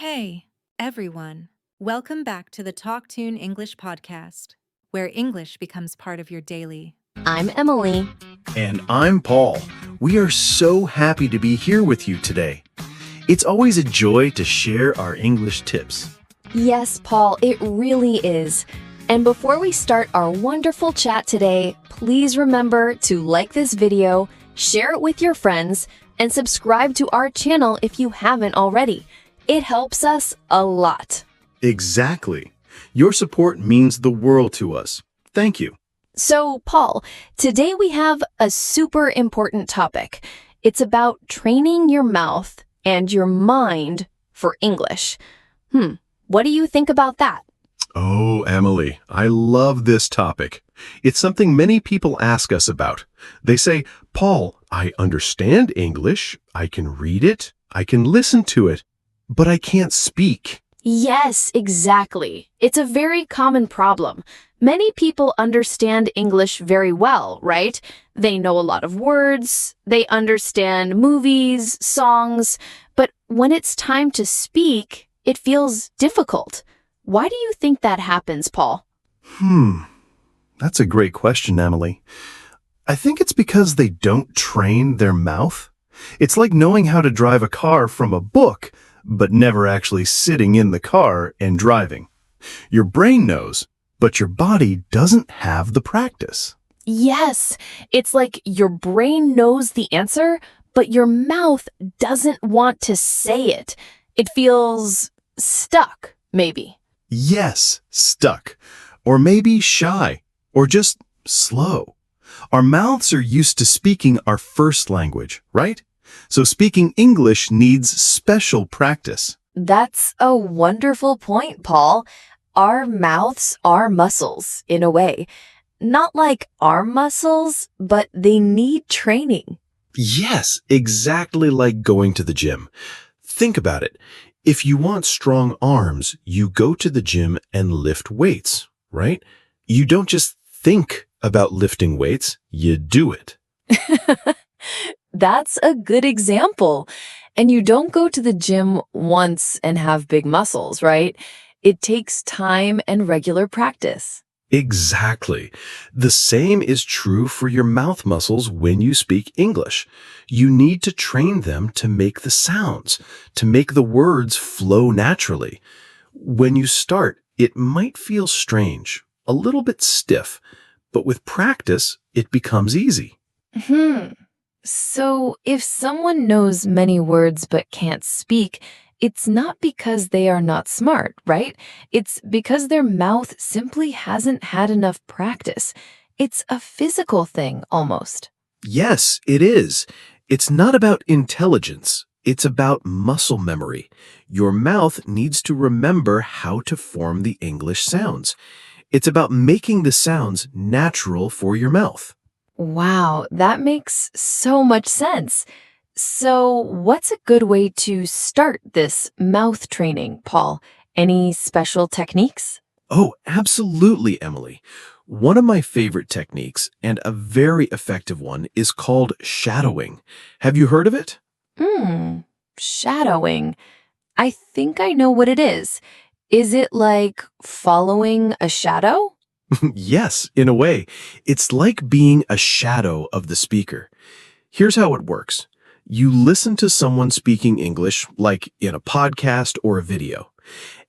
Hey, everyone. Welcome back to the TalkTune English podcast, where English becomes part of your daily. I'm Emily. And I'm Paul. We are so happy to be here with you today. It's always a joy to share our English tips. Yes, Paul, it really is. And before we start our wonderful chat today, please remember to like this video, share it with your friends, and subscribe to our channel if you haven't already. It helps us a lot. Exactly. Your support means the world to us. Thank you. So, Paul, today we have a super important topic. It's about training your mouth and your mind for English. What do you think about that? Oh, Emily, I love this topic. It's something many people ask us about. They say, Paul, I understand English. I can read it. I can listen to it. But I can't speak. Yes, exactly. It's a very common problem. Many people understand English very well, right? They know a lot of words, they understand movies, songs, but when it's time to speak, it feels difficult. Why do you think that happens, Paul? That's a great question, Emily. I think it's because they don't train their mouth. It's like knowing how to drive a car from a book, but never actually sitting in the car and driving. Your brain knows, but your body doesn't have the practice. Yes, it's like your brain knows the answer, but your mouth doesn't want to say it. It feels stuck, maybe. Yes, stuck. Or maybe shy. Or just slow. Our mouths are used to speaking our first language, right? So speaking English needs special practice. That's a wonderful point, Paul. Our mouths are muscles, in a way. Not like arm muscles, but they need training. Yes, exactly like going to the gym. Think about it. If you want strong arms, you go to the gym and lift weights, right? You don't just think about lifting weights, you do it. That's a good example. And you don't go to the gym once and have big muscles, right? It takes time and regular practice. Exactly. The same is true for your mouth muscles when you speak English. You need to train them to make the sounds, to make the words flow naturally. When you start, it might feel strange, a little bit stiff, but with practice, it becomes easy. So if someone knows many words but can't speak, it's not because they are not smart, right? It's because their mouth simply hasn't had enough practice. It's a physical thing, almost. Yes, it is. It's not about intelligence. It's about muscle memory. Your mouth needs to remember how to form the English sounds. It's about making the sounds natural for your mouth. Wow, that makes so much sense. So what's a good way to start this mouth training, Paul? Any special techniques? Oh, absolutely, Emily. One of my favorite techniques, and a very effective one, is called shadowing. Have you heard of it? Shadowing. I think I know what it is. Is it like following a shadow? Yes, in a way. It's like being a shadow of the speaker. Here's how it works. You listen to someone speaking English, like in a podcast or a video,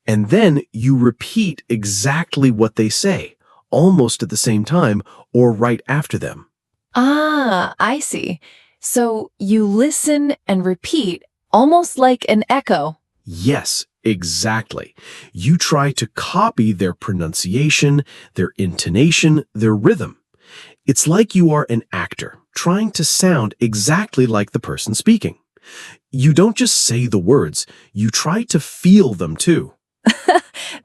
and then you repeat exactly what they say, almost at the same time or right after them. Ah, I see. So you listen and repeat, almost like an echo. Yes, exactly. You try to copy their pronunciation, their intonation, their rhythm. It's like you are an actor trying to sound exactly like the person speaking. You don't just say the words, you try to feel them too.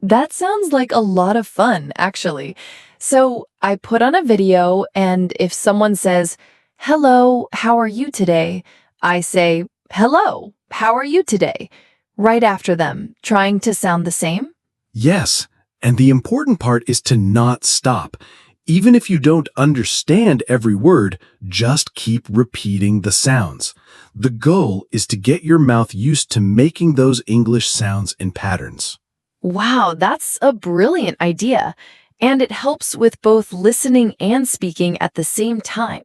That sounds like a lot of fun, actually. So I put on a video, and if someone says, "Hello, how are you today?" I say, "Hello, how are you today?" right after them, trying to sound the same. Yes, and the important part is to not stop. Even if you don't understand every word, just keep repeating the sounds. The goal is to get your mouth used to making those English sounds and patterns. Wow, that's a brilliant idea. And it helps with both listening and speaking at the same time.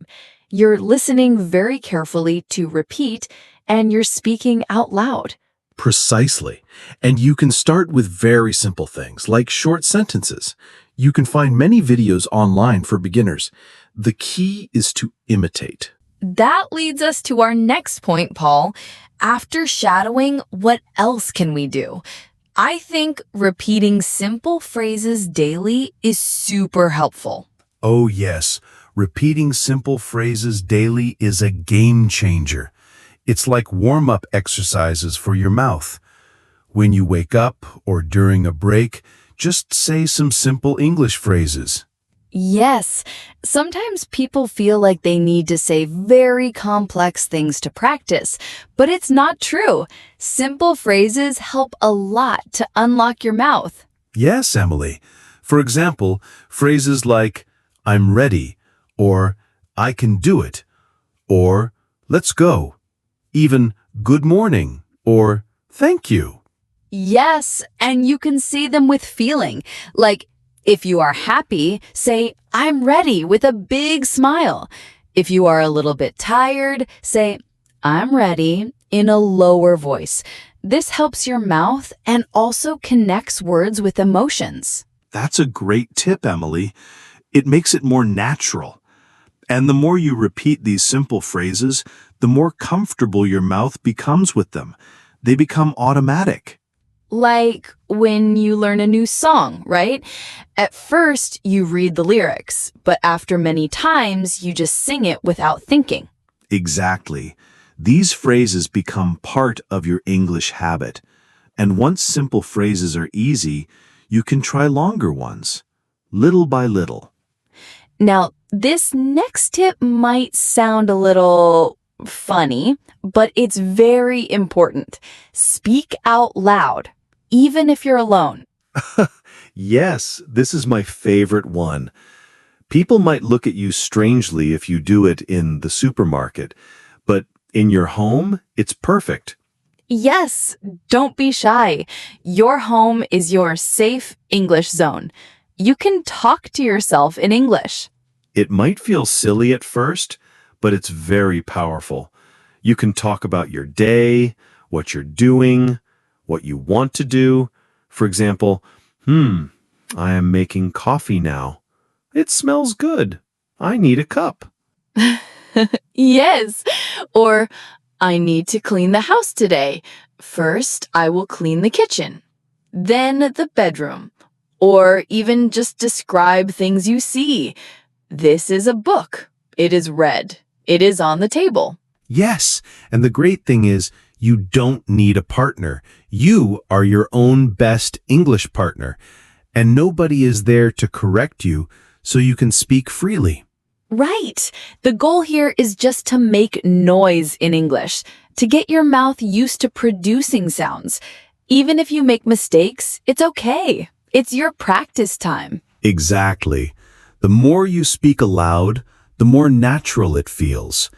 You're listening very carefully to repeat, and you're speaking out loud. Precisely. And you can start with very simple things like short sentences. You can find many videos online for beginners. The key is to imitate. That leads us to our next point, Paul. After shadowing, what else can we do? I think repeating simple phrases daily is super helpful. Oh yes, repeating simple phrases daily is a game changer. It's like warm-up exercises for your mouth. When you wake up or during a break, just say some simple English phrases. Yes, sometimes people feel like they need to say very complex things to practice, but it's not true. Simple phrases help a lot to unlock your mouth. Yes, Emily. For example, phrases like, I'm ready, or I can do it, or let's go. Even good morning, or thank you. Yes, and you can say them with feeling. Like, if you are happy, say, I'm ready with a big smile. If you are a little bit tired, say, I'm ready in a lower voice. This helps your mouth and also connects words with emotions. That's a great tip, Emily. It makes it more natural. And the more you repeat these simple phrases, the more comfortable your mouth becomes with them. They become automatic. Like when you learn a new song, right? At first, you read the lyrics, but after many times, you just sing it without thinking. Exactly. These phrases become part of your English habit. And once simple phrases are easy, you can try longer ones, little by little. Now, this next tip might sound a little funny, but it's very important. Speak out loud, even if you're alone. Yes, this is my favorite one. People might look at you strangely if you do it in the supermarket, but in your home, it's perfect. Yes, don't be shy. Your home is your safe English zone. You can talk to yourself in English. It might feel silly at first, but it's very powerful. You can talk about your day, what you're doing, what you want to do. For example, I am making coffee now. It smells good. I need a cup. Yes, or I need to clean the house today. First, I will clean the kitchen, then the bedroom, or even just describe things you see. This is a book. It is red. It is on the table. Yes, and the great thing is you don't need a partner. You are your own best English partner, and nobody is there to correct you, so you can speak freely. Right. The goal here is just to make noise in English, to get your mouth used to producing sounds. Even if you make mistakes, it's okay. It's your practice time. Exactly. The more you speak aloud, the more natural it feels,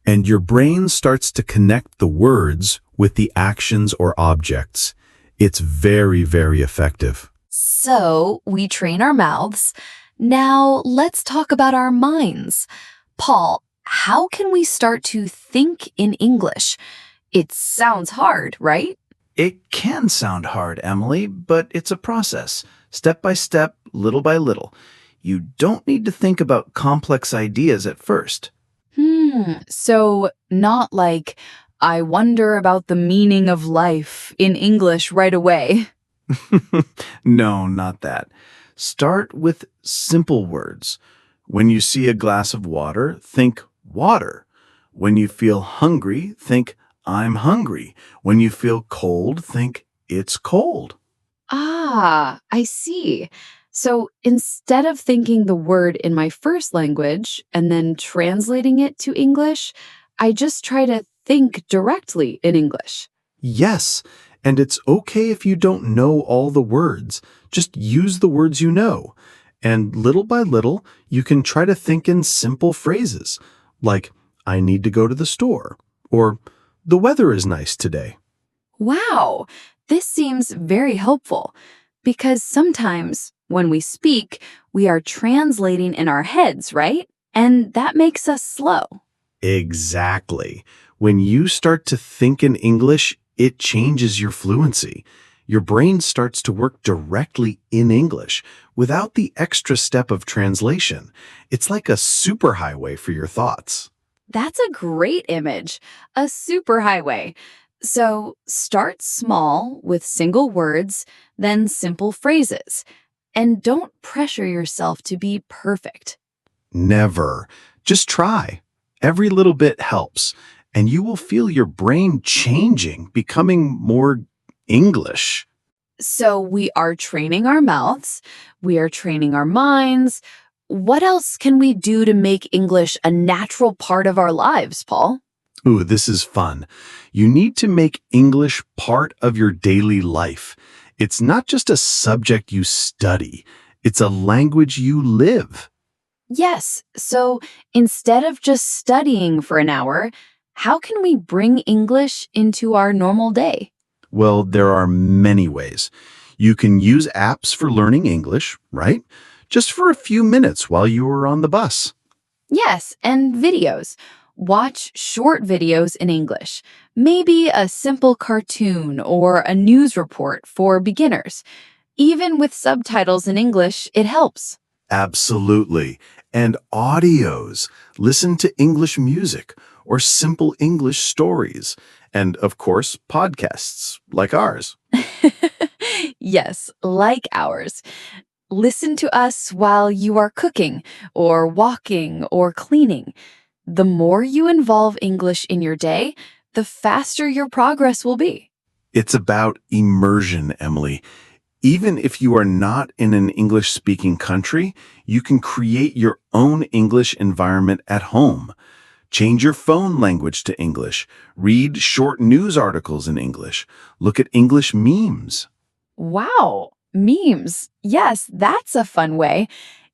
and your brain starts to connect the words with the actions or objects. It's very, very effective. So, we train our mouths. Now, let's talk about our minds. Paul, how can we start to think in English? It sounds hard, right? It can sound hard, Emily, but it's a process, step by step, little by little. You don't need to think about complex ideas at first. So not like, I wonder about the meaning of life in English right away. No, not that. Start with simple words. When you see a glass of water, think water. When you feel hungry, think I'm hungry. When you feel cold, think it's cold. Ah, I see. So instead of thinking the word in my first language and then translating it to English, I just try to think directly in English. Yes, and it's okay if you don't know all the words. Just use the words you know. And little by little, you can try to think in simple phrases like, I need to go to the store, or the weather is nice today. Wow, this seems very helpful because sometimes when we speak, we are translating in our heads, right? And that makes us slow. Exactly. When you start to think in English, it changes your fluency. Your brain starts to work directly in English without the extra step of translation. It's like a superhighway for your thoughts. That's a great image, a superhighway. So start small with single words, then simple phrases. And don't pressure yourself to be perfect. Never. Just try. Every little bit helps, and you will feel your brain changing, becoming more English. So we are training our mouths, we are training our minds. What else can we do to make English a natural part of our lives, Paul? Ooh, this is fun. You need to make English part of your daily life. It's not just a subject you study. It's a language you live. Yes, so instead of just studying for an hour, how can we bring English into our normal day? Well, there are many ways. You can use apps for learning English, right? Just for a few minutes while you are on the bus. Yes, and videos. Watch short videos in English, maybe a simple cartoon or a news report for beginners. Even with subtitles in English, it helps. Absolutely. And audios. Listen to English music or simple English stories. And of course, podcasts like ours. Yes, like ours. Listen to us while you are cooking or walking or cleaning. The more you involve English in your day, the faster your progress will be. It's about immersion, Emily. Even if you are not in an English-speaking country, you can create your own English environment at home. Change your phone language to English. Read short news articles in English. Look at English memes. Wow, memes. Yes, that's a fun way.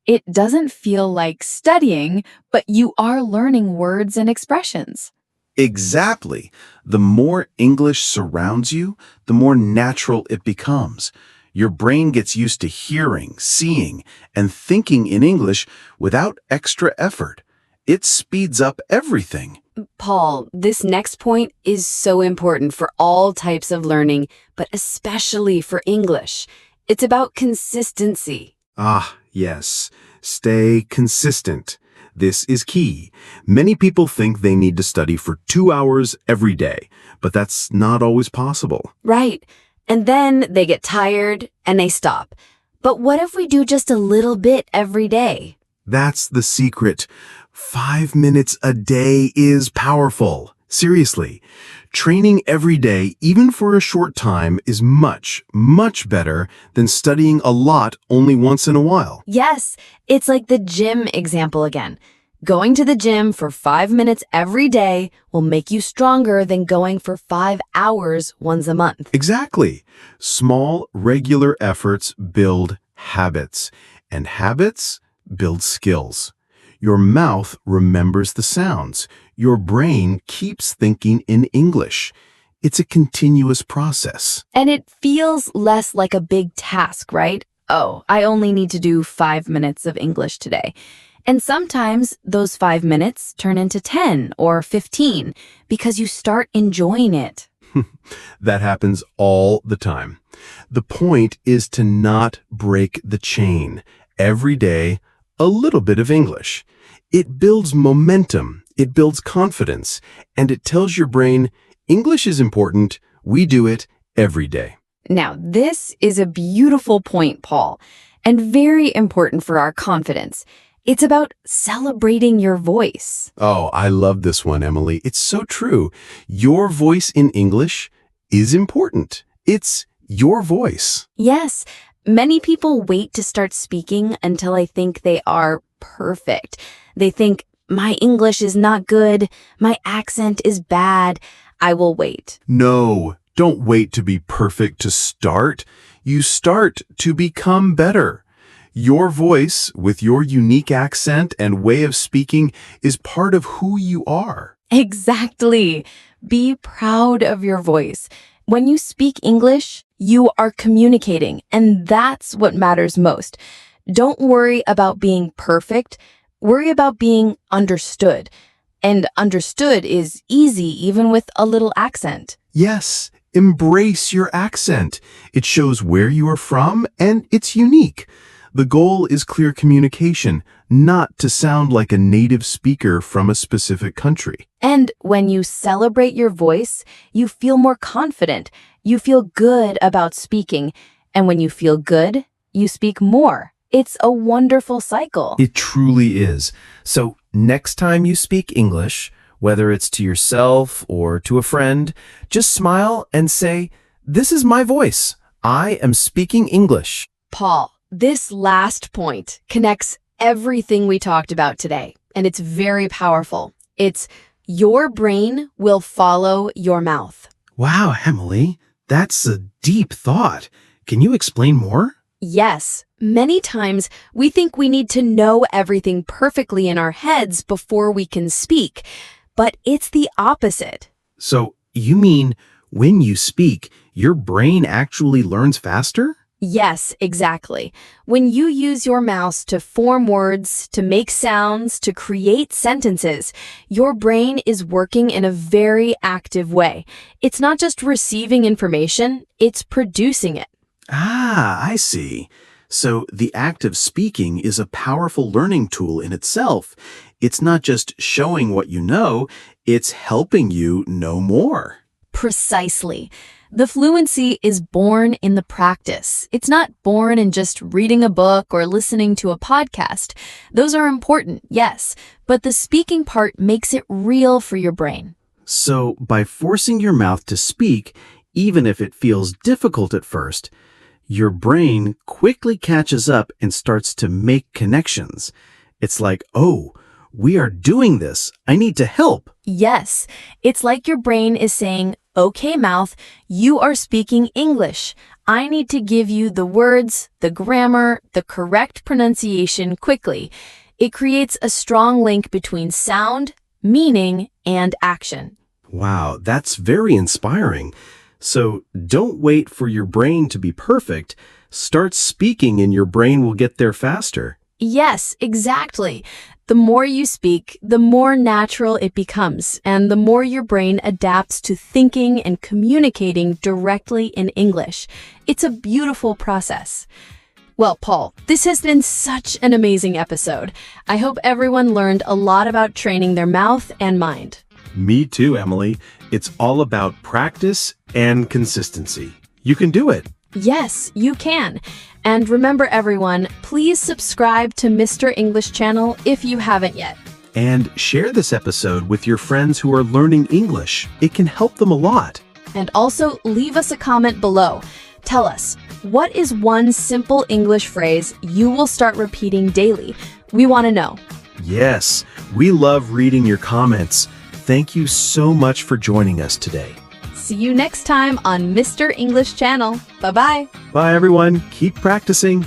It doesn't feel like studying, but you are learning words and expressions. Exactly. The more English surrounds you, the more natural it becomes. Your brain gets used to hearing, seeing, and thinking in English without extra effort. It speeds up everything. Paul, this next point is so important for all types of learning, but especially for English. It's about consistency. Ah, yes. Stay consistent. This is key. Many people think they need to study for 2 hours every day, but that's not always possible. Right. And then they get tired and they stop. But what if we do just a little bit every day? That's the secret. 5 minutes a day is powerful. Seriously. Training every day, even for a short time, is much, much better than studying a lot only once in a while. Yes, it's like the gym example again. Going to the gym for 5 minutes every day will make you stronger than going for 5 hours once a month. Exactly. Small, regular efforts build habits, and habits build skills. Your mouth remembers the sounds. Your brain keeps thinking in English. It's a continuous process. And it feels less like a big task, right? Oh, I only need to do 5 minutes of English today. And sometimes those 5 minutes turn into 10 or 15 because you start enjoying it. That happens all the time. The point is to not break the chain. Every day, a little bit of English. It builds momentum, it builds confidence, and it tells your brain, English is important, we do it every day. Now, this is a beautiful point, Paul, and very important for our confidence. It's about celebrating your voice. Oh, I love this one, Emily. It's so true. Your voice in English is important. It's your voice. Yes, many people wait to start speaking until I think they are perfect. They think, my English is not good, my accent is bad, I will wait. No, don't wait to be perfect to start. You start to become better. Your voice, with your unique accent and way of speaking, is part of who you are. Exactly. Be proud of your voice. When you speak English, you are communicating, and that's what matters most. Don't worry about being perfect. Worry about being understood. And understood is easy even with a little accent. Yes, embrace your accent. It shows where you are from, and it's unique. The goal is clear communication, not to sound like a native speaker from a specific country. And when you celebrate your voice, you feel more confident. You feel good about speaking. And when you feel good, you speak more. It's a wonderful cycle. It truly is. So next time you speak English, whether it's to yourself or to a friend, just smile and say, "This is my voice. I am speaking English." Paul, this last point connects everything we talked about today, and it's very powerful. It's your brain will follow your mouth. Wow, Emily, that's a deep thought. Can you explain more? Yes, many times we think we need to know everything perfectly in our heads before we can speak, but it's the opposite. So you mean when you speak, your brain actually learns faster? Yes, exactly. When you use your mouth to form words, to make sounds, to create sentences, your brain is working in a very active way. It's not just receiving information, it's producing it. Ah, I see. So the act of speaking is a powerful learning tool in itself. It's not just showing what you know, it's helping you know more. Precisely. The fluency is born in the practice. It's not born in just reading a book or listening to a podcast. Those are important, yes, but the speaking part makes it real for your brain. So by forcing your mouth to speak, even if it feels difficult at first, your brain quickly catches up and starts to make connections. It's like, oh, we are doing this. I need to help. Yes, it's like your brain is saying, okay, mouth, you are speaking English. I need to give you the words, the grammar, the correct pronunciation quickly. It creates a strong link between sound, meaning, and action. Wow, that's very inspiring. So don't wait for your brain to be perfect. Start speaking and your brain will get there faster. Yes, exactly. The more you speak, the more natural it becomes, and the more your brain adapts to thinking and communicating directly in English. It's a beautiful process. Well, Paul, this has been such an amazing episode. I hope everyone learned a lot about training their mouth and mind. Me too, Emily. It's all about practice and consistency. You can do it. Yes, you can. And remember, everyone, please subscribe to Mr. English channel if you haven't yet. And share this episode with your friends who are learning English. It can help them a lot. And also leave us a comment below. Tell us, what is one simple English phrase you will start repeating daily? We want to know. Yes, we love reading your comments. Thank you so much for joining us today. See you next time on Mr. English channel. Bye-bye. Bye, everyone. Keep practicing.